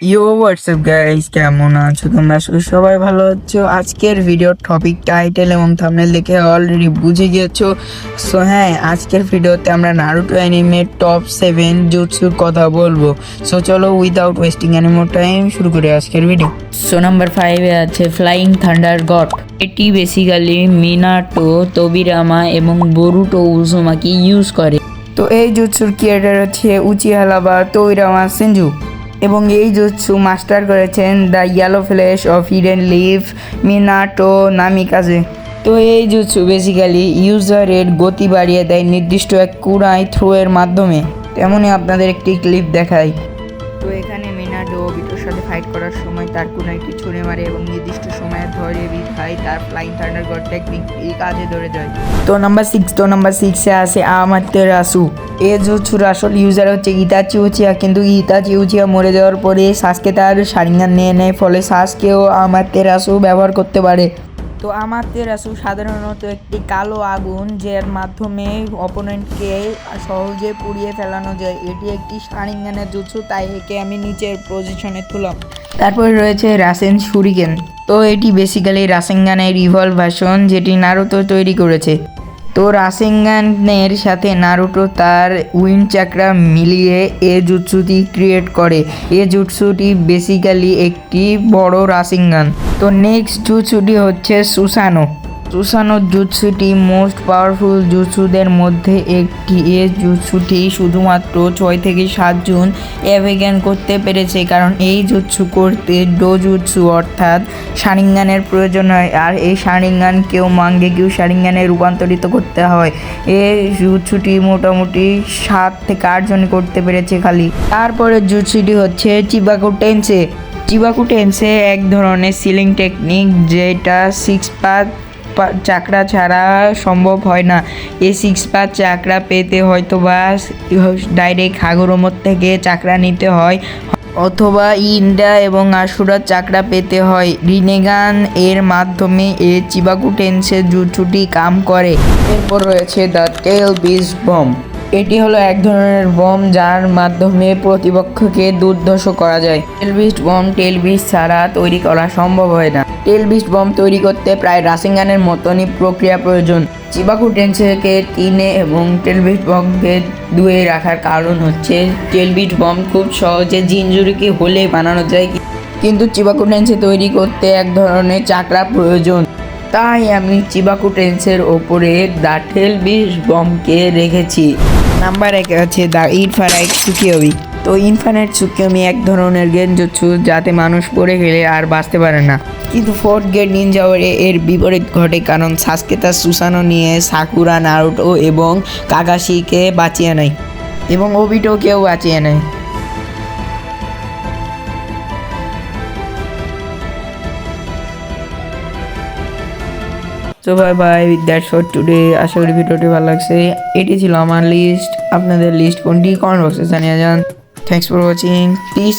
ইয়ো WhatsApp guys, কেমন আছো তোমরা? সবাই ভালো আছো? আজকের ভিডিওর টপিক টাইটেল এবং থাম্বনেল দেখে অলরেডি বুঝে গিয়েছো। সো হ্যাঁ, আজকের ভিডিওতে আমরা নারুটো অ্যানিমের টপ 7 জুৎসুর কথা বলবো। সো চলো without wasting any more time শুরু করি আজকের ভিডিও। সো নাম্বার 5-এ আছে ফ্লাইং থান্ডার গড। এটি বেসিক্যালি মিনাটো, তোবিরামা এবং বরুটো উজুমাকি ইউজ করে। তো এই জুৎসুর ক্রিয়েটার হচ্ছে উচিহা লাবা তোইরামা সিনজু এবং এই জুৎসু মাস্টার করেছেন the yellow flash of hidden leaf Minato নামিকাজে। তো এই জুৎসু বেসিক্যালি ইউজারের গতি বাড়িয়ে দেয় নির্দিষ্ট এক কুড়াই থ্রোয়ের মাধ্যমে। তেমনই আপনাদের একটি ক্লিপ দেখাই। তো এখানে মিনাটো ওবিটোর সাথে ফাইট করার সময় তার কুড়াইটি ছুঁড়ে মারে এবং নির্দিষ্ট সময়ে ধরে বিধায় তার ফ্লাইং থান্ডার গড টেকনিক এই কাজে ধরে যায়। তো নাম্বার 6-এ আছে আমাতেরাসু। এ জুৎসুর আসল ইউজার হচ্ছে ইতাচি উচিহা, কিন্তু ইতাচি উচিহা মরে যাওয়ার পরে সাসকে তার শারিঙ্গান নিয়ে নেয়, ফলে সাসকেও আমাতেরাসু ব্যবহার করতে পারে। তো আমাতেরাসু সাধারণত একটি কালো আগুন, যার মাধ্যমে অপোনেন্টকে সহজে পুড়িয়ে ফেলানো যায়। এটি একটি শারিঙ্গানের জুৎসু, তাই একে আমি নিচের পজিশনে তুললাম। তারপরে রয়েছে রাসেন শুরিকেন। তো এটি বেসিক্যালি রাসেঙ্গানের ইভলভ ভার্সন, যেটি নারুতো তৈরি করেছে। তো রাসেঙ্গানের সাথে নারুটো তার উইন্ড চাকরা মিলিয়ে এ জুৎসুটি ক্রিয়েট করে। এ জুৎসুটি বেসিক্যালি একটি বড় রাসেঙ্গান। তো নেক্সট জুৎসুটি হচ্ছে সুসানো। সুসানো জুৎসুটি মোস্ট পাওয়ারফুল জুৎসুদের মধ্যে একটি। এ জুৎসুটি শুধুমাত্র 6 থেকে 7 জন অ্যাভেগান করতে পেরেছে, কারণ এই জুৎসু করতে ডোজুৎসু অর্থাৎ শারিঙ্গানের প্রয়োজন হয়, আর এই শারিঙ্গানকেও মাঙ্গেকিউ শারিঙ্গানে রূপান্তরিত করতে হয়। এই জুৎসুটি মোটামুটি 7 থেকে 8 জন করতে পেরেছে খালি। তারপরে জুৎসুটি হচ্ছে চিবাকু টেনসে। চিবাকু টেনসে এক ধরনের সিলিং টেকনিক, যেটা 6 পাত চাকরা ছাড়া সম্ভব হয় না। এই 6 পাত চাকরা পেতে হয়তো বা ডাইরেক্ট হাগুরোমোর থেকে চাকরা নিতে হয়, অথবা ইন্ডা এবং আশুরার চাকরা পেতে হয়। রিনেগান এর মাধ্যমে এ চিবাকু টেনসে জুৎসুটি কাম করে। এরপর রয়েছে দ্য টেল বিস্ট বম। এটি হলো এক ধরনের বম, যার মাধ্যমে প্রতিপক্ষকে দুর্ধর্ষ করা যায়। টেল বিস্ট বম টেল বিস্ট ছাড়া তৈরি করা সম্ভব হয় না। টেল বিস্ট বম তৈরি করতে প্রায় রাসেঙ্গানের মতনই প্রক্রিয়া প্রয়োজন। চিবাকু টেনসেকে 3-এ এবং টেল বিস্ট বমকে 2-এ রাখার কারণ হচ্ছে টেল বিস্ট বম খুব সহজে জিনজুরিকি হলে বানানো যায়, কিন্তু চিবাকু টেনসে তৈরি করতে এক ধরনের চাকরা প্রয়োজন। তাই আমি চিবাকু টেন্সের ওপরে দ্য টেল বিস্ট বমকে রেখেছি। নাম্বার 1-এ আছে দ্য ইনফাইনাইট সুকিওমি। তো ইনফাইনাইট সুকিওমি এক ধরনের গেনজুৎসু, যাতে মানুষ পড়ে গেলে আর বাঁচতে পারে না। কিন্তু 4th গ্রেড নিনজা ওয়ারে এর বিপরীত ঘটে, কারণ সাসকে তার সুসানো নিয়ে সাকুরা, নারুটো এবং কাকাশিকে বাঁচিয়ে নেয় এবং ওবিটোকেও বাঁচিয়ে নেয়। So bye bye, that's for today. আশা করি ভিডিওটি ভালো লাগছে। এটি ছিল আমার লিস্ট। আপনাদের লিস্ট কোনটি কমেন্ট বক্সে জানিয়ে যান। Thanks for watching, piece.